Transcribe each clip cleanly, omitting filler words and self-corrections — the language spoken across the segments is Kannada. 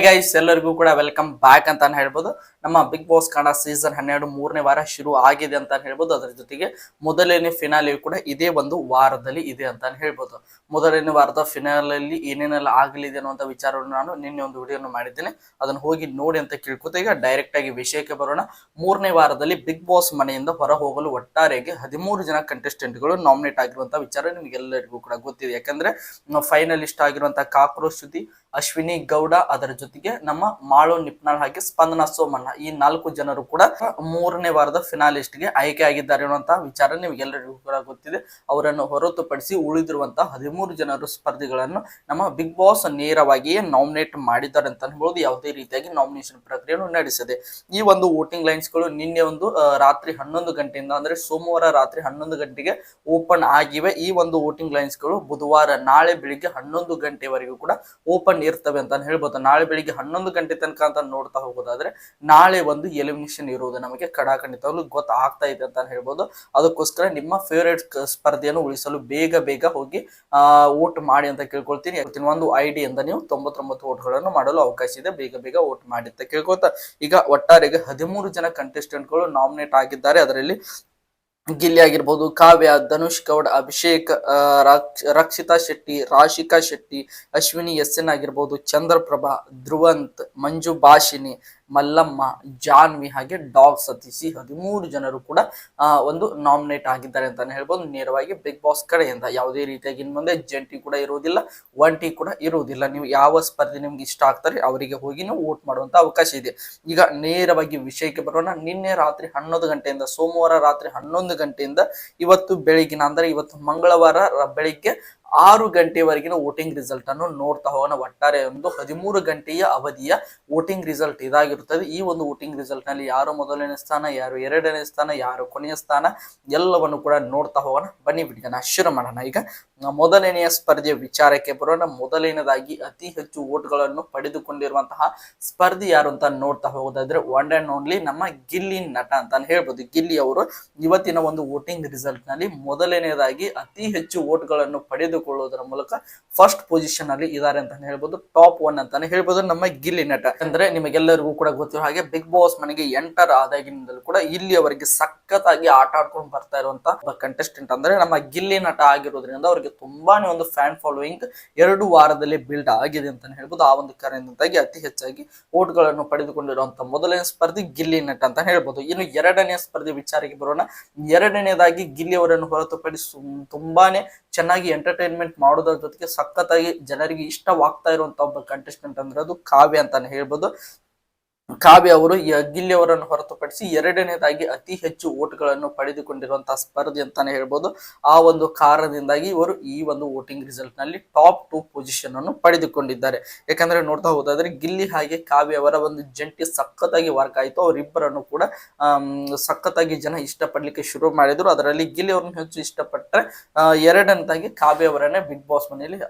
ಗೈಸ್ ಎಲ್ಲರಿಗೂ ಕೂಡ ವೆಲ್ಕಮ್ ಬ್ಯಾಕ್ ಅಂತ ಹೇಳ್ಬೋದು. ನಮ್ಮ ಬಿಗ್ ಬಾಸ್ ಕನ್ನಡ ಸೀಸನ್ 12 ಮೂರನೇ ವಾರ ಶುರು ಆಗಿದೆ ಅಂತ ಹೇಳ್ಬೋದು. ಅದರ ಜೊತೆಗೆ ಮೊದಲನೇ ಫಿನಾಲೆ ಕೂಡ ಇದೇ ಒಂದು ವಾರದಲ್ಲಿ ಇದೆ ಅಂತ ಹೇಳ್ಬೋದು. ಮೊದಲನೇ ವಾರದ ಫಿನಾಲಲ್ಲಿ ಏನೇನೆಲ್ಲ ಆಗಲಿದೆ ಅನ್ನುವಂಥ ವಿಚಾರವನ್ನು ನಾನು ನಿನ್ನೆ ಒಂದು ವಿಡಿಯೋನ ಮಾಡಿದ್ದೇನೆ, ಅದನ್ನು ಹೋಗಿ ನೋಡಿ ಅಂತ ಕೇಳ್ಕೊತ ಈಗ ಡೈರೆಕ್ಟ್ ಆಗಿ ವಿಷಯಕ್ಕೆ ಬರೋಣ. ಮೂರನೇ ವಾರದಲ್ಲಿ ಬಿಗ್ ಬಾಸ್ ಮನೆಯಿಂದ ಹೊರ ಹೋಗಲು ಒಟ್ಟಾರೆಯಾಗಿ 13 ಜನ ಕಂಟೆಸ್ಟೆಂಟ್ಗಳು ನಾಮಿನೇಟ್ ಆಗಿರುವಂತಹ ವಿಚಾರ ನಿಮಗೆಲ್ಲರಿಗೂ ಕೂಡ ಗೊತ್ತಿದೆ. ಯಾಕಂದ್ರೆ ಫೈನಲಿಸ್ಟ್ ಆಗಿರುವಂತಹ ಕಾಕ್ರೋಚ್ ಸುದ್ದಿ, ಅಶ್ವಿನಿ ಗೌಡ, ಅದರ ಜೊತೆಗೆ ನಮ್ಮ ಮಾಳು ನಿಪ್ನಾಳ್ ಹಾಗೆ ಸ್ಪಂದನ ಸೋಮಣ್ಣ, ಈ 4 ಜನರು ಕೂಡ ಮೂರನೇ ವಾರದ ಫಿನಾಲಿಸ್ಟ್ ಗೆ ಆಯ್ಕೆ ಆಗಿದ್ದಾರೆ ಅನ್ನುವಂತಹ ವಿಚಾರ ನಿಮಗೆಲ್ಲರಿಗೂ ಕೂಡ ಗೊತ್ತಿದೆ. ಅವರನ್ನು ಹೊರತುಪಡಿಸಿ ಉಳಿದಿರುವಂತಹ 13 ಜನರು ಸ್ಪರ್ಧಿಗಳನ್ನು ನಮ್ಮ ಬಿಗ್ ಬಾಸ್ ನೇರವಾಗಿಯೇ ನಾಮಿನೇಟ್ ಮಾಡಿದ್ದಾರೆ ಅಂತ ಅನ್ಬಹುದು. ಯಾವುದೇ ರೀತಿಯಾಗಿ ನಾಮಿನೇಷನ್ ಪ್ರಕ್ರಿಯೆಯನ್ನು ನಡೆಸಿದೆ. ಈ ಒಂದು ವೋಟಿಂಗ್ ಲೈನ್ಸ್ ಗಳು ನಿನ್ನೆ ಒಂದು ರಾತ್ರಿ 11 ಗಂಟೆಯಿಂದ ಅಂದ್ರೆ ಸೋಮವಾರ ರಾತ್ರಿ 11 ಗಂಟೆಗೆ ಓಪನ್ ಆಗಿವೆ. ಈ ಒಂದು ವೋಟಿಂಗ್ ಲೈನ್ಸ್ ಗಳು ಬುಧವಾರ ನಾಳೆ ಬೆಳಿಗ್ಗೆ 11 ಗಂಟೆವರೆಗೂ ಕೂಡ ಓಪನ್ ಇರ್ತವೆ ಅಂತ ಹೇಳ್ಬೋದು. ನಾಳೆ ಬೆಳಿಗ್ಗೆ 11 ಗಂಟೆ ತನಕ ಅಂತ ನೋಡ್ತಾ ಹೋಗೋದಾದ್ರೆ ನಾಳೆ ಒಂದು ಎಲಿಮಿನೇಷನ್ ಇರುವುದು ನಮಗೆ ಖಂಡಿತವಾಗ್ಲೂ ಗೊತ್ತಾಗ್ತಾ ಇದೆ ಅಂತ ಹೇಳ್ಬೋದು. ಅದಕ್ಕೋಸ್ಕರ ನಿಮ್ಮ ಫೇವರೇಟ್ ಸ್ಪರ್ಧೆಯನ್ನು ಉಳಿಸಲು ಬೇಗ ಹೋಗಿ ವೋಟ್ ಮಾಡಿ ಅಂತ ಕೇಳ್ಕೊಳ್ತೀನಿ. ಒಂದು ಐಡಿ ಅಂತ ನೀವು 99 ವೋಟ್ಗಳನ್ನು ಮಾಡಲು ಅವಕಾಶ ಇದೆ, ಬೇಗ ವೋಟ್ ಮಾಡಿ ಅಂತ ಕೇಳ್ಕೊಳ್ತಾ ಈಗ ಒಟ್ಟಾರೆಗೆ 13 ಜನ ಕಂಟೆಸ್ಟೆಂಟ್ಗಳು ನಾಮಿನೇಟ್ ಆಗಿದ್ದಾರೆ. ಅದರಲ್ಲಿ ಗಿಲ್ಲಿ ಆಗಿರ್ಬೋದು, ಕಾವ್ಯ, ಧನುಷ್ ಗೌಡ್, ಅಭಿಷೇಕ್, ರಕ್ಷಿತಾ ಶೆಟ್ಟಿ, ರಾಶಿಕಾ ಶೆಟ್ಟಿ, ಅಶ್ವಿನಿ SN ಆಗಿರ್ಬೋದು, ಚಂದ್ರಪ್ರಭಾ, ಧ್ರುವಂತ್, ಮಂಜು ಭಾಷಿನಿ, ಮಲ್ಲಮ್ಮ, ಜಾನ್ವಿ ಹಾಗೆ ಡಾಗ್ ಸತೀಶ್, 13 ಜನರು ಕೂಡ ಒಂದು ನಾಮಿನೇಟ್ ಆಗಿದ್ದಾರೆ ಅಂತಾನೆ ಹೇಳ್ಬೋದು. ನೇರವಾಗಿ ಬಿಗ್ ಬಾಸ್ ಕಡೆಯಿಂದ ಯಾವುದೇ ರೀತಿಯಾಗಿ ಇನ್ ಮುಂದೆ ಜಂಟಿ ಕೂಡ ಇರುವುದಿಲ್ಲ, ಒಂಟಿ ಕೂಡ ಇರುವುದಿಲ್ಲ. ನೀವು ಯಾವ ಸ್ಪರ್ಧೆ ನಿಮ್ಗೆ ಇಷ್ಟ ಆಗ್ತಾರೆ ಅವರಿಗೆ ಹೋಗಿ ನೀವು ವೋಟ್ ಮಾಡುವಂತ ಅವಕಾಶ ಇದೆ. ಈಗ ನೇರವಾಗಿ ವಿಷಯಕ್ಕೆ ಬರೋಣ. ನಿನ್ನೆ ರಾತ್ರಿ 11 ಗಂಟೆಯಿಂದ ಸೋಮವಾರ ರಾತ್ರಿ 11 ಗಂಟೆಯಿಂದ ಇವತ್ತು ಬೆಳಿಗಿನ ಅಂದ್ರೆ ಇವತ್ತು ಮಂಗಳವಾರ ಬೆಳಿಗ್ಗೆ 6 ಗಂಟೆವರೆಗಿನ ವೋಟಿಂಗ್ ರಿಸಲ್ಟ್ ಅನ್ನು ನೋಡ್ತಾ ಹೋಗೋಣ. ಒಟ್ಟಾರೆ ಒಂದು 13 ಗಂಟೆಯ ಅವಧಿಯ ವೋಟಿಂಗ್ ರಿಸಲ್ಟ್ ಇದಾಗಿರುತ್ತದೆ. ಈ ಒಂದು ವೋಟಿಂಗ್ ರಿಸಲ್ಟ್ ನಲ್ಲಿ ಯಾರು ಮೊದಲನೇ ಸ್ಥಾನ, ಯಾರು ಎರಡನೇ ಸ್ಥಾನ, ಯಾರು ಕೊನೆಯ ಸ್ಥಾನ ಎಲ್ಲವನ್ನು ಕೂಡ ನೋಡ್ತಾ ಹೋಗೋಣ. ಬನ್ನಿ ವಿಡಿಯೋನ ಶುರು ಮಾಡೋಣ. ಈಗ ಮೊದಲನೆಯ ಸ್ಪರ್ಧೆಯ ವಿಚಾರಕ್ಕೆ ಬರೋಣ. ಮೊದಲನೇದಾಗಿ ಅತಿ ಹೆಚ್ಚು ವೋಟ್ಗಳನ್ನು ಪಡೆದುಕೊಂಡಿರುವಂತಹ ಸ್ಪರ್ಧಿ ಯಾರು ಅಂತ ನೋಡ್ತಾ ಹೋಗೋದಾದ್ರೆ ಒನ್ ಅಂಡ್ ಓನ್ಲಿ ನಮ್ಮ ಗಿಲ್ಲಿ ನಟ ಅಂತ ಹೇಳ್ಬೋದು. ಗಿಲ್ಲಿ ಅವರು ಇವತ್ತಿನ ಒಂದು ವೋಟಿಂಗ್ ರಿಸಲ್ಟ್ ನಲ್ಲಿ ಮೊದಲನೇದಾಗಿ ಅತಿ ಹೆಚ್ಚು ವೋಟ್ಗಳನ್ನು ಪಡೆದುಕೊಳ್ಳುವುದರ ಮೂಲಕ ಫಸ್ಟ್ ಪೊಸಿಷನ್ ಅಲ್ಲಿ ಇದ್ದಾರೆ ಅಂತ ಹೇಳ್ಬೋದು. ಟಾಪ್ 1 ಅಂತಾನೆ ಹೇಳ್ಬೋದು ನಮ್ಮ ಗಿಲ್ಲಿ ನಟ. ಅಂದ್ರೆ ನಿಮಗೆಲ್ಲರಿಗೂ ಕೂಡ ಗೊತ್ತಿರೋ ಹಾಗೆ ಬಿಗ್ ಬಾಸ್ ಮನೆಗೆ ಎಂಟರ್ ಆದಾಗಿನಿಂದಲೂ ಕೂಡ ಇಲ್ಲಿಯವರೆಗೆ ಸಖತ್ತಾಗಿ ಆಟ ಆಡ್ಕೊಂಡು ಬರ್ತಾ ಇರುವಂತಹ ಕಂಟೆಸ್ಟೆಂಟ್ ಅಂದ್ರೆ ನಮ್ಮ ಗಿಲ್ಲಿ ನಟ ಆಗಿರೋದ್ರಿಂದ ಅವ್ರಿಗೆ ತುಂಬಾನೇ ಒಂದು ಫ್ಯಾನ್ ಫಾಲೋಯಿಂಗ್ 2 ವಾರದಲ್ಲಿ ಬಿಲ್ಡ್ ಆಗಿದೆ ಅಂತಾನೆ ಹೇಳ್ಬೋದು. ಆ ಒಂದು ಕಾರಣದಿಂದಾಗಿ ಅತಿ ಹೆಚ್ಚಾಗಿ ವೋಟ್ ಗಳನ್ನು ಪಡೆದುಕೊಂಡಿರುವಂತಹ ಮೊದಲನೇ ಸ್ಪರ್ಧಿ ಗಿಲ್ಲಿ ನಟ ಅಂತ ಹೇಳ್ಬೋದು. ಇನ್ನು ಎರಡನೇ ಸ್ಪರ್ಧೆ ವಿಚಾರಕ್ಕೆ ಬರೋಣ. ಎರಡನೇದಾಗಿ ಗಿಲ್ಲಿ ಅವರನ್ನು ಹೊರತುಪಡಿಸಿ ತುಂಬಾನೇ ಚೆನ್ನಾಗಿ ಎಂಟರ್ಟೈನ್ಮೆಂಟ್ ಮಾಡೋದ್ರ ಜೊತೆಗೆ ಸಖತ್ತಾಗಿ ಜನರಿಗೆ ಇಷ್ಟವಾಗ್ತಾ ಇರುವಂತ ಒಬ್ಬ ಕಂಟೆಸ್ಟೆಂಟ್ ಅಂದ್ರೆ ಅದು ಕಾವ್ಯ ಅಂತಾನೆ ಹೇಳ್ಬೋದು. ಕಾವ್ಯ ಅವರು ಗಿಲ್ಲಿ ಅವರನ್ನು ಹೊರತುಪಡಿಸಿ ಎರಡನೇದಾಗಿ ಅತಿ ಹೆಚ್ಚು ವೋಟ್ಗಳನ್ನು ಪಡೆದುಕೊಂಡಿರುವಂತಹ ಸ್ಪರ್ಧೆ ಅಂತಾನೆ ಹೇಳ್ಬೋದು. ಆ ಒಂದು ಕಾರಣದಿಂದಾಗಿ ಇವರು ಈ ಒಂದು ವೋಟಿಂಗ್ ರಿಸಲ್ಟ್ ನಲ್ಲಿ ಟಾಪ್ 2 ಪೊಸಿಷನ್ ಅನ್ನು ಪಡೆದುಕೊಂಡಿದ್ದಾರೆ. ಯಾಕಂದ್ರೆ ನೋಡ್ತಾ ಹೋದಾದ್ರೆ ಗಿಲ್ಲಿ ಹಾಗೆ ಕಾವ್ಯ ಅವರ ಒಂದು ಜಂಟಿ ಸಖತ್ತಾಗಿ ವರ್ಕ್ ಆಯಿತು. ಅವರಿಬ್ಬರನ್ನು ಕೂಡ ಸಖತ್ತಾಗಿ ಜನ ಇಷ್ಟಪಡ್ಲಿಕ್ಕೆ ಶುರು ಮಾಡಿದ್ರು. ಅದರಲ್ಲಿ ಗಿಲ್ಲಿ ಅವ್ರನ್ನ ಹೆಚ್ಚು ಇಷ್ಟಪಟ್ಟರೆ ಎರಡನೇದಾಗಿ ಕಾವ್ಯ ಅವರನ್ನೇ ಬಿಗ್ ಬಾಸ್ ಮನೆಯಲ್ಲಿ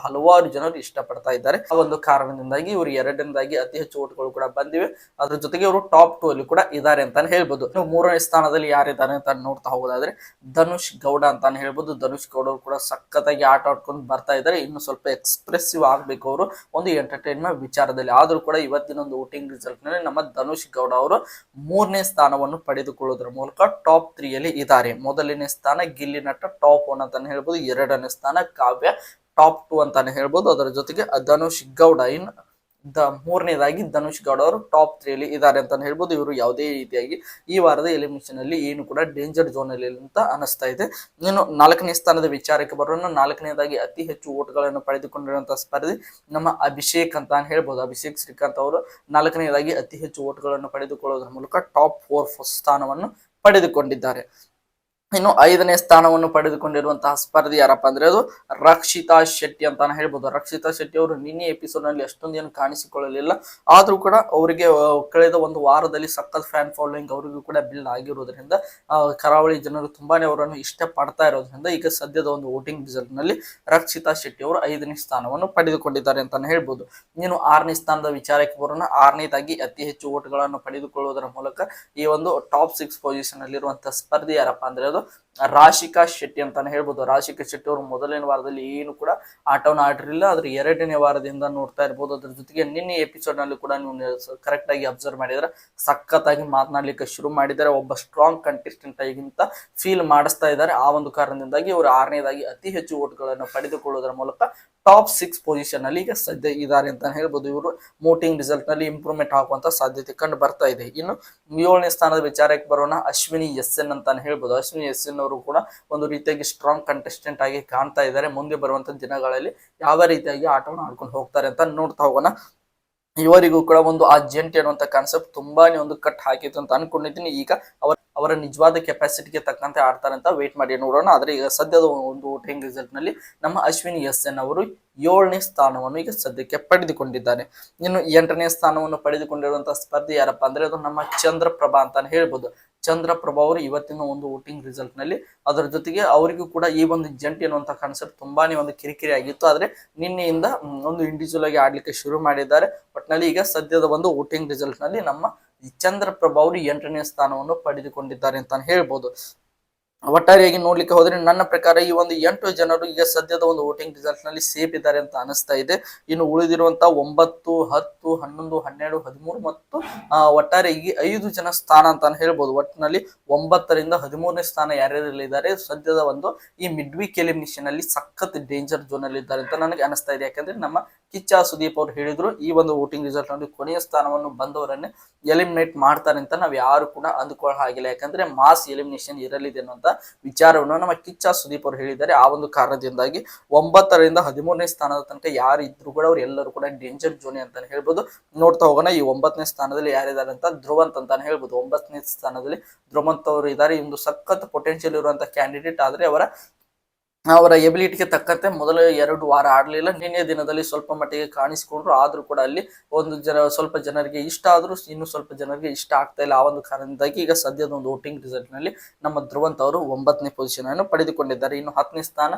ಹಲವಾರು ಜನರು ಇಷ್ಟಪಡ್ತಾ ಇದ್ದಾರೆ. ಆ ಒಂದು ಕಾರಣದಿಂದಾಗಿ ಇವರು ಎರಡನೇದಾಗಿ ಅತಿ ಹೆಚ್ಚು ವೋಟ್ಗಳು ಕೂಡ ಬಂದಿವೆ. ಅದ್ರ ಜೊತೆಗೆ ಅವರು ಟಾಪ್ 2 ಅಲ್ಲಿ ಕೂಡ ಇದ್ದಾರೆ ಅಂತಾನೆ ಹೇಳ್ಬೋದು. ಮೂರನೇ ಸ್ಥಾನದಲ್ಲಿ ಯಾರಿದ್ದಾರೆ ಅಂತ ನೋಡ್ತಾ ಹೋಗೋದಾದ್ರೆ ಧನುಷ್ ಗೌಡ ಅಂತಾನೆ ಹೇಳ್ಬೋದು. ಧನುಷ್ ಗೌಡ ಅವರು ಕೂಡ ಸಖತ್ತಾಗಿ ಆಟ ಆಡ್ಕೊಂಡು ಬರ್ತಾ ಇದ್ದಾರೆ. ಇನ್ನು ಸ್ವಲ್ಪ ಎಕ್ಸ್ಪ್ರೆಸಿವ್ ಆಗ್ಬೇಕು ಅವರು ಒಂದು ಎಂಟರ್ಟೈನ್ಮೆಂಟ್ ವಿಚಾರದಲ್ಲಿ. ಆದ್ರೂ ಕೂಡ ಇವತ್ತಿನ ಒಂದು ವೋಟಿಂಗ್ ರಿಸಲ್ಟ್ ನಲ್ಲಿ ನಮ್ಮ ಧನುಷ್ ಗೌಡ ಅವರು 3ನೇ ಸ್ಥಾನವನ್ನು ಪಡೆದುಕೊಳ್ಳುವುದರ ಮೂಲಕ ಟಾಪ್ 3 ಅಲ್ಲಿ ಇದ್ದಾರೆ. ಮೊದಲನೇ ಸ್ಥಾನ ಗಿಲ್ಲಿ ನಟ ಟಾಪ್ 1 ಅಂತಾನೆ ಹೇಳ್ಬೋದು. ಎರಡನೇ ಸ್ಥಾನ ಕಾವ್ಯ ಟಾಪ್ 2 ಅಂತಾನೆ ಹೇಳ್ಬೋದು. ಅದರ ಜೊತೆಗೆ ಧನುಷ್ ಗೌಡ ಮೂರನೇದಾಗಿ ಧನುಷ್ ಗೌಡ ಅವರು ಟಾಪ್ 3 ಅಲ್ಲಿ ಇದ್ದಾರೆ ಅಂತ ಹೇಳ್ಬೋದು. ಇವರು ಯಾವುದೇ ರೀತಿಯಾಗಿ ಈ ವಾರದ ಎಲಿಮಿನೇಷನ್ ಅಲ್ಲಿ ಏನು ಕೂಡ ಡೇಂಜರ್ ಝೋನ್ ಅಲ್ಲಿ ಅಂತ ಅನಿಸ್ತಾ ಇದೆ. ಇನ್ನು 4ನೇ ಸ್ಥಾನದ ವಿಚಾರಕ್ಕೆ ಬರೋಣ. 4ನೇದಾಗಿ ಅತಿ ಹೆಚ್ಚು ವೋಟ್ಗಳನ್ನು ಪಡೆದುಕೊಂಡಿರುವಂತಹ ಸ್ಪರ್ಧಿ ನಮ್ಮ ಅಭಿಷೇಕ್ ಅಂತ ಹೇಳ್ಬೋದು. ಅಭಿಷೇಕ್ ಶ್ರೀಕಾಂತ್ ಅವರು 4ನೇದಾಗಿ ಅತಿ ಹೆಚ್ಚು ವೋಟ್ಗಳನ್ನು ಪಡೆದುಕೊಳ್ಳುವುದರ ಮೂಲಕ ಟಾಪ್ 4 ಸ್ಥಾನವನ್ನು ಪಡೆದುಕೊಂಡಿದ್ದಾರೆ. ಇನ್ನು 5ನೇ ಸ್ಥಾನವನ್ನು ಪಡೆದುಕೊಂಡಿರುವಂತಹ ಸ್ಪರ್ಧಿ ಯಾರಪ್ಪ ಅಂದ್ರೆ ಅದು ರಕ್ಷಿತಾ ಶೆಟ್ಟಿ ಅಂತಾನೆ ಹೇಳ್ಬೋದು. ರಕ್ಷಿತಾ ಶೆಟ್ಟಿ ಅವರು ನಿನ್ನೆ ಎಪಿಸೋಡ್ ನಲ್ಲಿ ಅಷ್ಟೊಂದೇನು ಕಾಣಿಸಿಕೊಳ್ಳಲಿಲ್ಲ, ಆದ್ರೂ ಕೂಡ ಅವರಿಗೆ ಕಳೆದ ಒಂದು ವಾರದಲ್ಲಿ ಸಖತ್ ಫ್ಯಾನ್ ಫಾಲೋಯಿಂಗ್ ಅವರಿಗೂ ಕೂಡ ಬಿಲ್ಡ್ ಆಗಿರೋದ್ರಿಂದ ಕರಾವಳಿ ಜನರು ತುಂಬಾನೇ ಅವರನ್ನು ಇಷ್ಟ ಪಡ್ತಾ ಇರೋದ್ರಿಂದ ಈಗ ಸದ್ಯದ ಒಂದು ವೋಟಿಂಗ್ ರಿಸಲ್ಟ್ ನಲ್ಲಿ ರಕ್ಷಿತಾ ಶೆಟ್ಟಿ ಅವರು 5ನೇ ಸ್ಥಾನವನ್ನು ಪಡೆದುಕೊಂಡಿದ್ದಾರೆ ಅಂತಾನೆ ಹೇಳ್ಬೋದು. ಇನ್ನು 6ನೇ ಸ್ಥಾನದ ವಿಚಾರಕ್ಕೆ ಬರೋಣ. 6ನೇದಾಗಿ ಅತಿ ಹೆಚ್ಚು ವೋಟ್ಗಳನ್ನು ಪಡೆದುಕೊಳ್ಳುವುದರ ಮೂಲಕ ಈ ಒಂದು ಟಾಪ್ 6 ಪೊಸಿಷನ್ ಅಲ್ಲಿರುವಂತಹ ಸ್ಪರ್ಧಿ ಯಾರಪ್ಪ ಅಂದ್ರೆ ಅದು ರಾಶಿಕಾ ಶೆಟ್ಟಿ ಅಂತಾನೆ ಹೇಳ್ಬೋದು. ರಾಶಿಕಾ ಶೆಟ್ಟಿ ಅವರು ಮೊದಲನೇ ವಾರದಲ್ಲಿ ಏನು ಕೂಡ ಆಟವನ್ನು ಆಡಿರಲಿಲ್ಲ, ಆದ್ರೆ ಎರಡನೇ ವಾರದಿಂದ ನೋಡ್ತಾ ಇರ್ಬೋದು. ಅದ್ರ ಜೊತೆಗೆ ನಿನ್ನೆ ಎಪಿಸೋಡ್ ನಲ್ಲಿ ಕೂಡ ನೀವು ಕರೆಕ್ಟ್ ಆಗಿ ಅಬ್ಸರ್ವ್ ಮಾಡಿದ್ರೆ ಸಖತ್ತಾಗಿ ಮಾತನಾಡ್ಲಿಕ್ಕೆ ಶುರು ಮಾಡಿದ್ದಾರೆ. ಒಬ್ಬ ಸ್ಟ್ರಾಂಗ್ ಕಂಟೆಸ್ಟೆಂಟ್ ಆಗಿಂತ ಫೀಲ್ ಮಾಡಿಸ್ತಾ ಇದ್ದಾರೆ. ಆ ಒಂದು ಕಾರಣದಿಂದಾಗಿ ಇವರು ಆರನೇದಾಗಿ ಅತಿ ಹೆಚ್ಚು ಓಟ್ಗಳನ್ನು ಪಡೆದುಕೊಳ್ಳುವುದರ ಮೂಲಕ ಟಾಪ್ 6 ಪೊಸಿಷನ್ ಅಲ್ಲಿ ಈಗ ಸದ್ಯ ಇದ್ದಾರೆ ಅಂತ ಹೇಳ್ಬೋದು. ಇವರು ವೋಟಿಂಗ್ ರಿಸಲ್ಟ್ ನಲ್ಲಿ ಇಂಪ್ರೂವ್ಮೆಂಟ್ ಆಗುವಂತ ಸಾಧ್ಯತೆ ಕಂಡು ಬರ್ತಾ ಇದೆ. ಇನ್ನು 7ನೇ ಸ್ಥಾನದ ವಿಚಾರಕ್ಕೆ ಬರೋಣ. ಅಶ್ವಿನಿ ಎಸ್.ಎನ್ ಅಂತಾನೆ ಹೇಳ್ಬೋದು. ಅಶ್ವಿನಿ ಎಸ್.ಎನ್ ಅವರು ಕೂಡ ಒಂದು ರೀತಿಯಾಗಿ ಸ್ಟ್ರಾಂಗ್ ಕಂಟೆಸ್ಟೆಂಟ್ ಆಗಿ ಕಾಣ್ತಾ ಇದ್ದಾರೆ. ಮುಂದೆ ಬರುವಂತ ದಿನಗಳಲ್ಲಿ ಯಾವ ರೀತಿಯಾಗಿ ಆಟವನ್ನು ಆಡ್ಕೊಂಡು ಹೋಗ್ತಾರೆ ಅಂತ ನೋಡ್ತಾ ಹೋಗೋಣ. ಇವರಿಗೂ ಕೂಡ ಒಂದು ಆ ಜೆಂಟ್ ಅನ್ನುವಂತ ಕಾನ್ಸೆಪ್ಟ್ ತುಂಬಾನೇ ಒಂದು ಕಟ್ ಹಾಕಿತ್ತು ಅಂತ ಅನ್ಕೊಂಡಿದ್ದೀನಿ. ಈಗ ಅವರ ನಿಜವಾದ ಕೆಪಾಸಿಟಿಗೆ ತಕ್ಕಂತೆ ಆಡ್ತಾರೆ ಅಂತ ವೇಟ್ ಮಾಡಿ ನೋಡೋಣ. ಆದ್ರೆ ಈಗ ಸದ್ಯದ ಒಂದು ವೋಟಿಂಗ್ ರಿಸಲ್ಟ್ ನಲ್ಲಿ ನಮ್ಮ ಅಶ್ವಿನಿ ಎಸ್.ಎನ್ ಅವರು 7ನೇ ಸ್ಥಾನವನ್ನು ಈಗ ಸದ್ಯಕ್ಕೆ ಪಡೆದುಕೊಂಡಿದ್ದಾರೆ. ಇನ್ನು 8ನೇ ಸ್ಥಾನವನ್ನು ಪಡೆದುಕೊಂಡಿರುವಂತಹ ಸ್ಪರ್ಧೆ ಯಾರಪ್ಪ ಅಂದ್ರೆ ಅದು ನಮ್ಮ ಚಂದ್ರಪ್ರಭಾ ಅಂತಾನೆ ಹೇಳ್ಬೋದು. ಚಂದ್ರಪ್ರಭಾ ಅವರು ಇವತ್ತಿನ ಒಂದು ವೋಟಿಂಗ್ ರಿಸಲ್ಟ್ ನಲ್ಲಿ ಅದರ ಜೊತೆಗೆ ಅವರಿಗೂ ಕೂಡ ಈ ಒಂದು ಜಂಟಿ ಅನ್ನುವಂತ ಕಾನ್ಸೆಪ್ಟ್ ತುಂಬಾನೇ ಒಂದು ಕಿರಿಕಿರಿ ಆಗಿತ್ತು. ಆದ್ರೆ ನಿನ್ನೆಯಿಂದ ಒಂದು ಇಂಡಿವಿಜುವಲ್ ಆಗಿ ಆಡ್ಲಿಕ್ಕೆ ಶುರು ಮಾಡಿದ್ದಾರೆ. ಒಟ್ನಲ್ಲಿ ಈಗ ಸದ್ಯದ ಒಂದು ವೋಟಿಂಗ್ ರಿಸಲ್ಟ್ ನಲ್ಲಿ ನಮ್ಮ ಚಂದ್ರಪ್ರಭಾ ಅವರು 8ನೇ ಸ್ಥಾನವನ್ನು ಪಡೆದುಕೊಂಡಿದ್ದಾರೆ ಅಂತ ಹೇಳ್ಬೋದು. ಒಟ್ಟಾರೆಯಾಗಿ ನೋಡ್ಲಿಕ್ಕೆ ಹೋದ್ರೆ ನನ್ನ ಪ್ರಕಾರ ಈ ಒಂದು 8 ಜನರು ಈಗ ಸದ್ಯದ ಒಂದು ವೋಟಿಂಗ್ ರಿಸಲ್ಟ್ ನಲ್ಲಿ ಸೇಫ್ ಇದ್ದಾರೆ ಅಂತ ಅನಿಸ್ತಾ ಇದೆ. ಇನ್ನು ಉಳಿದಿರುವಂತಹ 9, 10, 11, 12, 13 ಮತ್ತು ಒಟ್ಟಾರೆ ಈ 5 ಜನ ಸ್ಥಾನ ಅಂತ ಹೇಳ್ಬೋದು. ಒಟ್ಟಿನಲ್ಲಿ 9ರಿಂದ 13ನೇ ಸ್ಥಾನ ಯಾರ್ಯಾರಿದ್ದಾರೆ ಸದ್ಯದ ಒಂದು ಈ ಮಿಡ್ ವೀಕ್ ಎಲಿಮಿನೇಷನ್ ಅಲ್ಲಿ ಸಖತ್ ಡೇಂಜರ್ ಝೋನ್ ಅಲ್ಲಿ ಇದ್ದಾರೆ ಅಂತ ನನಗೆ ಅನಿಸ್ತಾ ಇದೆ. ಯಾಕಂದ್ರೆ ನಮ್ಮ ಕಿಚ್ಚ ಸುದೀಪ್ ಅವರು ಹೇಳಿದ್ರು ಈ ಒಂದು ವೋಟಿಂಗ್ ರಿಸಲ್ಟ್ ನಲ್ಲಿ ಕೊನೆಯ ಸ್ಥಾನವನ್ನು ಬಂದವರನ್ನೇ ಎಲಿಮಿನೇಟ್ ಮಾಡ್ತಾರೆ ಅಂತ ನಾವ್ ಯಾರು ಕೂಡ ಅಂದುಕೊಳ್ಳೋ ಹಾಗಿಲ್ಲ. ಯಾಕಂದ್ರೆ ಮಾಸ್ ಎಲಿಮಿನೇಷನ್ ಇರಲಿದೆ ಅನ್ನುವಂತ ವಿಚಾರವನ್ನು ನಮ್ಮ ಕಿಚ್ಚ ಸುದೀಪ್ ಅವರು ಹೇಳಿದ್ದಾರೆ. ಆ ಒಂದು ಕಾರಣದಿಂದಾಗಿ 9ರಿಂದ 13ನೇ ಸ್ಥಾನದ ತನಕ ಯಾರು ಇದ್ರು ಕೂಡ ಅವ್ರು ಎಲ್ಲರೂ ಕೂಡ ಡೇಂಜರ್ ಜೋನಿ ಅಂತಾನೆ ಹೇಳ್ಬೋದು. ನೋಡ್ತಾ ಹೋಗೋಣ ಈ 9ನೇ ಸ್ಥಾನದಲ್ಲಿ ಯಾರಿದ್ದಾರೆ ಅಂತ. ಧ್ರುವಂತ್ ಅಂತಾನೆ ಹೇಳ್ಬೋದು. 9ನೇ ಸ್ಥಾನದಲ್ಲಿ ಧ್ರುವಂತ್ ಅವರು ಇದ್ದಾರೆ. ಈ ಒಂದು ಸಖತ್ ಪೊಟೆನ್ಶಿಯಲ್ ಇರುವಂತ ಕ್ಯಾಂಡಿಡೇಟ್. ಆದ್ರೆ ಅವರ ಎಬಿಲಿಟಿಗೆ ತಕ್ಕಂತೆ ಮೊದಲ 2 ವಾರ ಆಡ್ಲಿಲ್ಲ. ನಿನ್ನೆ ದಿನದಲ್ಲಿ ಸ್ವಲ್ಪ ಮಟ್ಟಿಗೆ ಕಾಣಿಸಿಕೊಂಡ್ರು. ಆದ್ರೂ ಕೂಡ ಅಲ್ಲಿ ಸ್ವಲ್ಪ ಜನರಿಗೆ ಇಷ್ಟ ಆದ್ರೂ ಇನ್ನು ಸ್ವಲ್ಪ ಜನರಿಗೆ ಇಷ್ಟ ಆಗ್ತಾ ಇಲ್ಲ. ಆ ಒಂದು ಕಾರಣದಿಂದಾಗಿ ಈಗ ಸದ್ಯದ ಒಂದು ವೋಟಿಂಗ್ ರಿಸಲ್ಟ್ ನಲ್ಲಿ ನಮ್ಮ ಧ್ರುವಂತ್ ಅವರು 9ನೇ ಪೊಸಿಷನ್ ಅನ್ನು ಪಡೆದುಕೊಂಡಿದ್ದಾರೆ. ಇನ್ನು 10ನೇ ಸ್ಥಾನ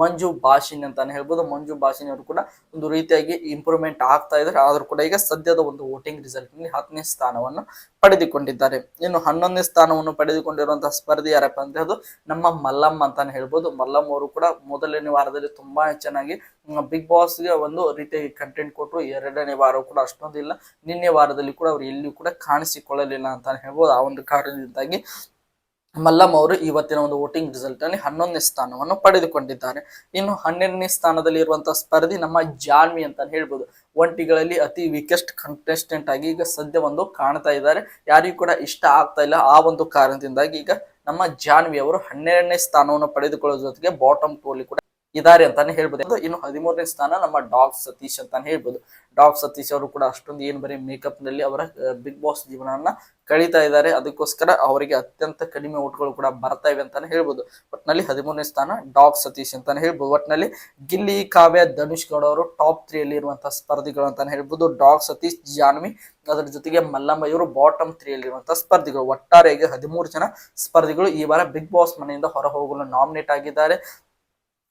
ಮಂಜು ಭಾಷಿಣಿ ಅಂತಾನೆ ಹೇಳ್ಬೋದು. ಮಂಜು ಭಾಷಿಣಿ ಅವರು ಕೂಡ ಒಂದು ರೀತಿಯಾಗಿ ಇಂಪ್ರೂವ್ಮೆಂಟ್ ಆಗ್ತಾ ಇದ್ದಾರೆ. ಆದ್ರೂ ಕೂಡ ಈಗ ಸದ್ಯದ ಒಂದು ವೋಟಿಂಗ್ ರಿಸಲ್ಟ್ ನಲ್ಲಿ 10ನೇ ಸ್ಥಾನವನ್ನು ಪಡೆದುಕೊಂಡಿದ್ದಾರೆ. ಇನ್ನು 11ನೇ ಸ್ಥಾನವನ್ನು ಪಡೆದುಕೊಂಡಿರುವಂತಹ ಸ್ಪರ್ಧೆ ಯಾರಪ್ಪ ಅಂದ್ರೆ ಅದು ನಮ್ಮ ಮಲ್ಲಮ್ಮ ಅಂತಾನೆ ಹೇಳ್ಬೋದು. ಮಲ್ಲಮ್ಮ ಅವರು ಕೂಡ ಮೊದಲನೇ ವಾರದಲ್ಲಿ ತುಂಬಾ ಚೆನ್ನಾಗಿ ಬಿಗ್ ಬಾಸ್ ಗೆ ಒಂದು ರೀತಿಯಾಗಿ ಕಂಟೆಂಟ್ ಕೊಟ್ಟರು. 2ನೇ ವಾರ ಕೂಡ ಅಷ್ಟೊಂದಿಲ್ಲ. ನಿನ್ನೆ ವಾರದಲ್ಲಿ ಕೂಡ ಅವ್ರು ಎಲ್ಲಿಯೂ ಕೂಡ ಕಾಣಿಸಿಕೊಳ್ಳಲಿಲ್ಲ ಅಂತಾನೆ ಹೇಳ್ಬೋದು. ಆ ಒಂದು ಕಾರಣದಿಂದಾಗಿ ಮಲ್ಲಮ್ಮ ಅವರು ಇವತ್ತಿನ ಒಂದು ವೋಟಿಂಗ್ ರಿಸಲ್ಟ್ ಅಲ್ಲಿ 11ನೇ ಸ್ಥಾನವನ್ನು ಪಡೆದುಕೊಂಡಿದ್ದಾರೆ. ಇನ್ನು 12ನೇ ಸ್ಥಾನದಲ್ಲಿ ಇರುವಂತಹ ಸ್ಪರ್ಧಿ ನಮ್ಮ ಜಾನ್ವಿ ಅಂತ ಹೇಳ್ಬೋದು. ಒಂಟಿಗಳಲ್ಲಿ ಅತಿ ವೀಕೆಸ್ಟ್ ಕಂಟೆಸ್ಟೆಂಟ್ ಆಗಿ ಈಗ ಸದ್ಯ ಒಂದು ಕಾಣ್ತಾ ಇದ್ದಾರೆ. ಯಾರಿಗೂ ಕೂಡ ಇಷ್ಟ ಆಗ್ತಾ ಇಲ್ಲ. ಆ ಒಂದು ಕಾರಣದಿಂದಾಗಿ ಈಗ ನಮ್ಮ ಜಾನ್ವಿ ಅವರು 12ನೇ ಸ್ಥಾನವನ್ನು ಪಡೆದುಕೊಳ್ಳುವ ಜೊತೆಗೆ ಬಾಟಮ್ 2 ಅಲ್ಲಿ ಕೂಡ ಇದ್ದಾರೆ ಅಂತಾನೆ ಹೇಳ್ಬೋದು. ಇನ್ನು 13ನೇ ಸ್ಥಾನ ನಮ್ಮ ಡಾಗ್ ಸತೀಶ್ ಅಂತಾನೆ ಹೇಳ್ಬೋದು. ಡಾಗ್ ಸತೀಶ್ ಅವರು ಕೂಡ ಅಷ್ಟೊಂದು ಏನು ಬರೀ ಮೇಕಪ್ ನಲ್ಲಿ ಅವರ ಬಿಗ್ ಬಾಸ್ ಜೀವನವನ್ನ ಕಳೀತಾ ಇದ್ದಾರೆ. ಅದಕ್ಕೋಸ್ಕರ ಅವರಿಗೆ ಅತ್ಯಂತ ಕಡಿಮೆ ಓಟ್ಗಳು ಕೂಡ ಬರ್ತಾ ಇವೆ ಅಂತಾನೆ ಹೇಳ್ಬೋದು. ಒಟ್ನಲ್ಲಿ 13ನೇ ಸ್ಥಾನ ಡಾಗ್ ಸತೀಶ್ ಅಂತಾನೆ ಹೇಳ್ಬೋದು. ಒಟ್ನಲ್ಲಿ ಗಿಲ್ಲಿ, ಕಾವ್ಯ, ಧನುಷ್ ಗೌಡ ಅವರು ಟಾಪ್ 3 ಅಲ್ಲಿ ಇರುವಂತಹ ಸ್ಪರ್ಧಿಗಳು ಅಂತಾನೆ ಹೇಳ್ಬೋದು. ಡಾಗ್ ಸತೀಶ್, ಜಾನ್ವಿ, ಅದರ ಜೊತೆಗೆ ಮಲ್ಲಮ್ಮ ಇವರು ಬಾಟಮ್ 3 ಅಲ್ಲಿರುವಂತಹ ಸ್ಪರ್ಧಿಗಳು. ಒಟ್ಟಾರೆಯಾಗಿ 13 ಜನ ಸ್ಪರ್ಧಿಗಳು ಈ ವಾರ ಬಿಗ್ ಬಾಸ್ ಮನೆಯಿಂದ ಹೊರ ಹೋಗಲು ನಾಮಿನೇಟ್ ಆಗಿದ್ದಾರೆ.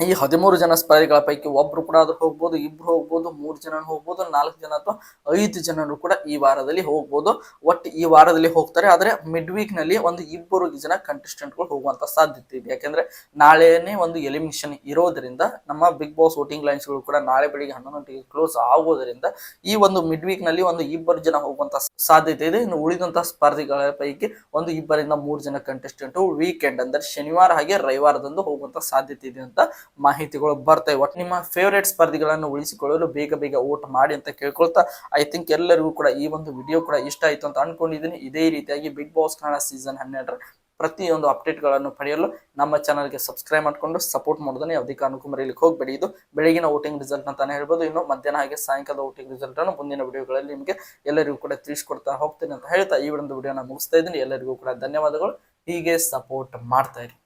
ಈ 13 ಜನ ಸ್ಪರ್ಧಿಗಳ ಪೈಕಿ ಒಬ್ರು ಕೂಡ ಆದ್ರೂ ಹೋಗ್ಬೋದು, ಇಬ್ರು ಹೋಗ್ಬೋದು, 3 ಜನ ಹೋಗ್ಬೋದು, 4 ಜನ ಅಥವಾ 5 ಜನರು ಕೂಡ ಈ ವಾರದಲ್ಲಿ ಹೋಗ್ಬೋದು. ಒಟ್ಟು ಈ ವಾರದಲ್ಲಿ ಹೋಗ್ತಾರೆ. ಆದ್ರೆ ಮಿಡ್ ವೀಕ್ ನಲ್ಲಿ ಒಂದು 2 ಜನ ಕಂಟೆಸ್ಟೆಂಟ್ ಗಳು ಹೋಗುವಂತ ಸಾಧ್ಯತೆ ಇದೆ. ಯಾಕಂದ್ರೆ ನಾಳೆನೇ ಒಂದು ಎಲಿಮಿನೇಷನ್ ಇರೋದ್ರಿಂದ ನಮ್ಮ ಬಿಗ್ ಬಾಸ್ ವೋಟಿಂಗ್ ಲೈನ್ಸ್ ಗಳು ಕೂಡ ನಾಳೆ ಬೆಳಿಗ್ಗೆ 11 ಗಂಟೆಗೆ ಕ್ಲೋಸ್ ಆಗೋದ್ರಿಂದ ಈ ಒಂದು ಮಿಡ್ ವೀಕ್ ನಲ್ಲಿ ಒಂದು 2 ಜನ ಹೋಗುವಂತ ಸಾಧ್ಯತೆ ಇದೆ. ಇನ್ನು ಉಳಿದಂತಹ ಸ್ಪರ್ಧಿಗಳ ಪೈಕಿ ಒಂದು 2 ರಿಂದ 3 ಜನ ಕಂಟೆಸ್ಟೆಂಟ್ ವೀಕೆಂಡ್ ಅಂದ್ರೆ ಶನಿವಾರ ಹಾಗೆ ರವಿವಾರದಂದು ಹೋಗುವಂತ ಸಾಧ್ಯತೆ ಇದೆ ಅಂತ ಮಾಹಿತಿಗಳು ಬರ್ತಾವೆ. ಒಟ್ಟು ನಿಮ್ಮ ಫೇವರೇಟ್ ಸ್ಪರ್ಧಿಗಳನ್ನು ಉಳಿಸಿಕೊಳ್ಳಲು ಬೇಗ ವೋಟ್ ಮಾಡಿ ಅಂತ ಕೇಳ್ಕೊಳ್ತಾ ಐ ಥಿಂಕ್ ಎಲ್ಲರಿಗೂ ಕೂಡ ಈ ಒಂದು ವಿಡಿಯೋ ಕೂಡ ಇಷ್ಟ ಆಯ್ತು ಅಂತ ಅನ್ಕೊಂಡಿದ್ದೀನಿ. ಇದೇ ರೀತಿಯಾಗಿ ಬಿಗ್ ಬಾಸ್ ಕನ್ನಡ ಸೀಸನ್ 12 ಪ್ರತಿಯೊಂದು ಅಪ್ಡೇಟ್ ಗಳನ್ನು ಪಡೆಯಲು ನಮ್ಮ ಚಾನಲ್ಗೆ ಸಬ್ಸ್ಕ್ರೈಬ್ ಮಾಡ್ಕೊಂಡು ಸಪೋರ್ಟ್ ಮಾಡೋದನ್ನ ಯಾವುದೇ ಕಾರಣಕ್ಕೂ ಮರೆಯಲಿಕ್ಕೆ ಹೋಗಬೇಡಿ. ಇದು ಬೆಳಗಿನ ವೋಟಿಂಗ್ ರಿಸಲ್ಟ್ ಅಂತಾನೆ ಹೇಳ್ಬೋದು. ಇನ್ನು ಮಧ್ಯಾಹ್ನ ಹಾಗೆ ಸಾಯಂಕಾಲದ ವೋಟಿಂಗ್ ರಿಸಲ್ಟ್ ಅನ್ನು ಮುಂದಿನ ವಿಡಿಯೋಗಳಲ್ಲಿ ನಿಮಗೆ ಎಲ್ಲರಿಗೂ ಕೂಡ ತಿಳಿಸ್ಕೊಡ್ತಾ ಹೋಗ್ತೀನಿ ಅಂತ ಹೇಳ್ತಾ ಈ ಒಂದು ವಿಡಿಯೋನ ಮುಗಿಸ್ತಾ ಇದ್ದೀನಿ. ಎಲ್ಲರಿಗೂ ಕೂಡ ಧನ್ಯವಾದಗಳು. ಹೀಗೆ ಸಪೋರ್ಟ್ ಮಾಡ್ತಾ ಇರಿ.